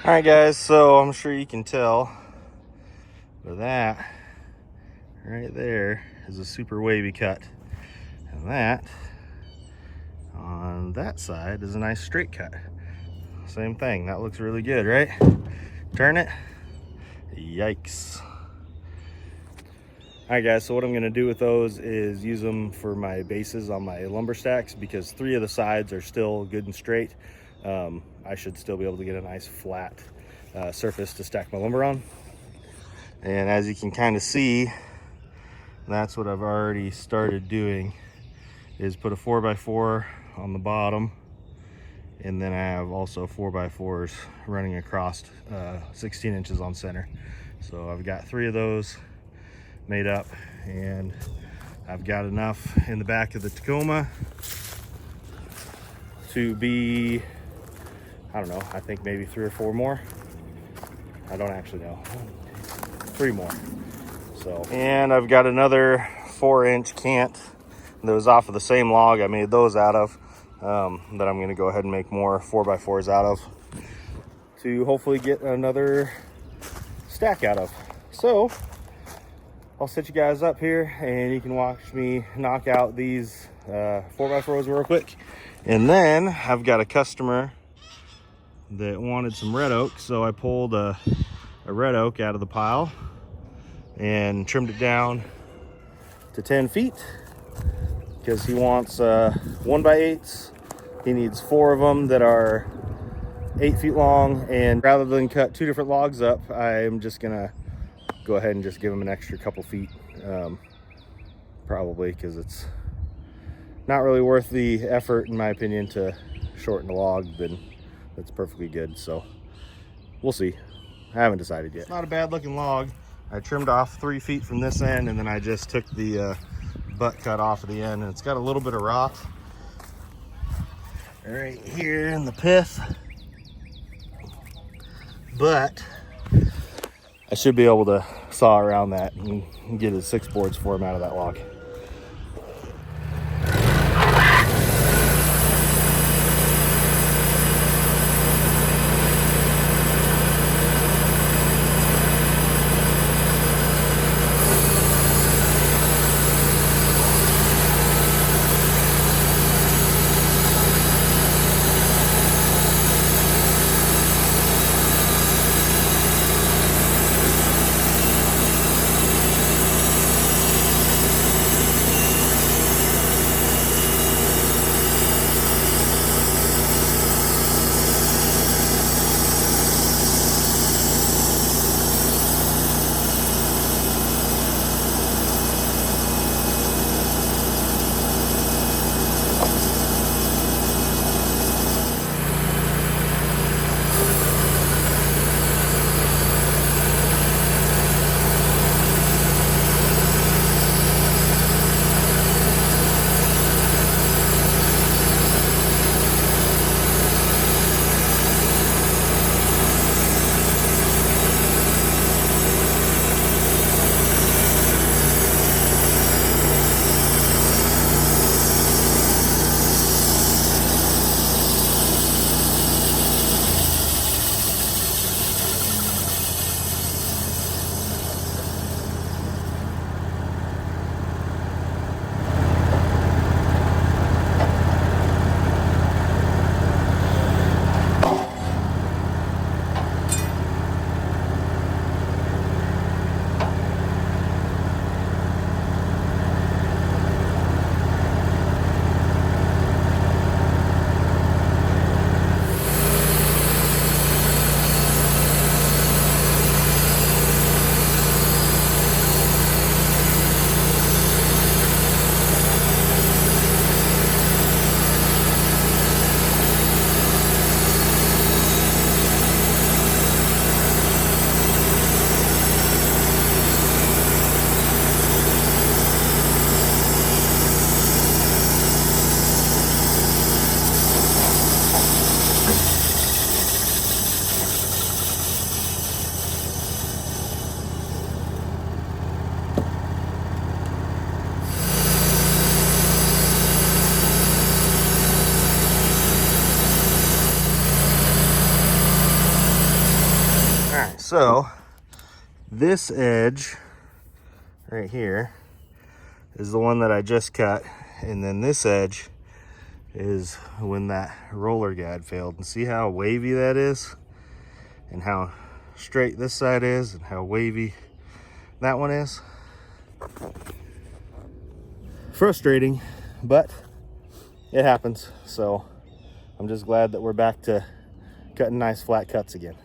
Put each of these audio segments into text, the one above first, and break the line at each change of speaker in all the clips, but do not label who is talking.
All right, guys, so I'm sure you can tell, but that right there is a super wavy cut, and that on that side is a nice straight cut. Same thing. That looks really good, right? Turn it. Yikes. All right, guys, so what I'm going to do with those is use them for my bases on my lumber stacks, because 3 of the sides are still good and straight. I should still be able to get a nice flat surface to stack my lumber on. And as you can kind of see, that's what I've already started doing, is put a 4x4 on the bottom, and then I have also 4x4s running across 16 inches on center. So I've got 3 of those made up, and I've got enough in the back of the Tacoma to be, I don't know, I think maybe 3 or 4 more. I don't actually know. 3 more. So, and I've got another 4-inch cant that was off of the same log I made those out of, that I'm going to go ahead and make more 4x4s out of to hopefully get another stack out of. So I'll set you guys up here and you can watch me knock out these 4x4s real quick. And then I've got a customer that wanted some red oak, so I pulled a red oak out of the pile and trimmed it down to 10 feet because he wants 1x8s. He needs 4 of them that are 8 feet long, and rather than cut 2 different logs up, I'm just gonna go ahead and just give him an extra couple feet, probably, because it's not really worth the effort, in my opinion, to shorten the log. Then that's perfectly good. So we'll see. I haven't decided yet. It's not a bad looking log. I trimmed off 3 feet from this end, and then I just took the butt cut off of the end, and it's got a little bit of rot right here in the pith, but I should be able to saw around that and get his 6 boards for him out of that log. So this edge right here is the one that I just cut, and then this edge is when that roller guide failed. And see how wavy that is, and how straight this side is, and how wavy that one is. Frustrating, but it happens. So I'm just glad that we're back to cutting nice flat cuts again.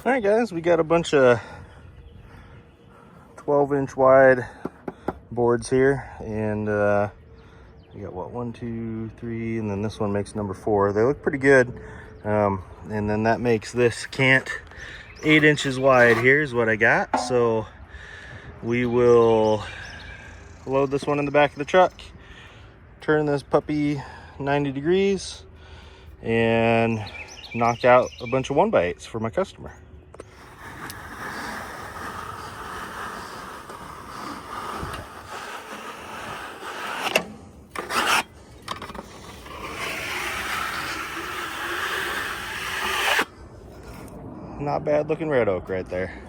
All right, guys, we got a bunch of 12-inch wide boards here, and You got what, 1, 2, 3, and then this one makes number 4. They look pretty good. And then that makes this cant 8 inches wide. Here's what I got. So we will load this one in the back of the truck, turn this puppy 90 degrees, and knock out a bunch of 1x8s for my customer. Not bad looking red oak right there.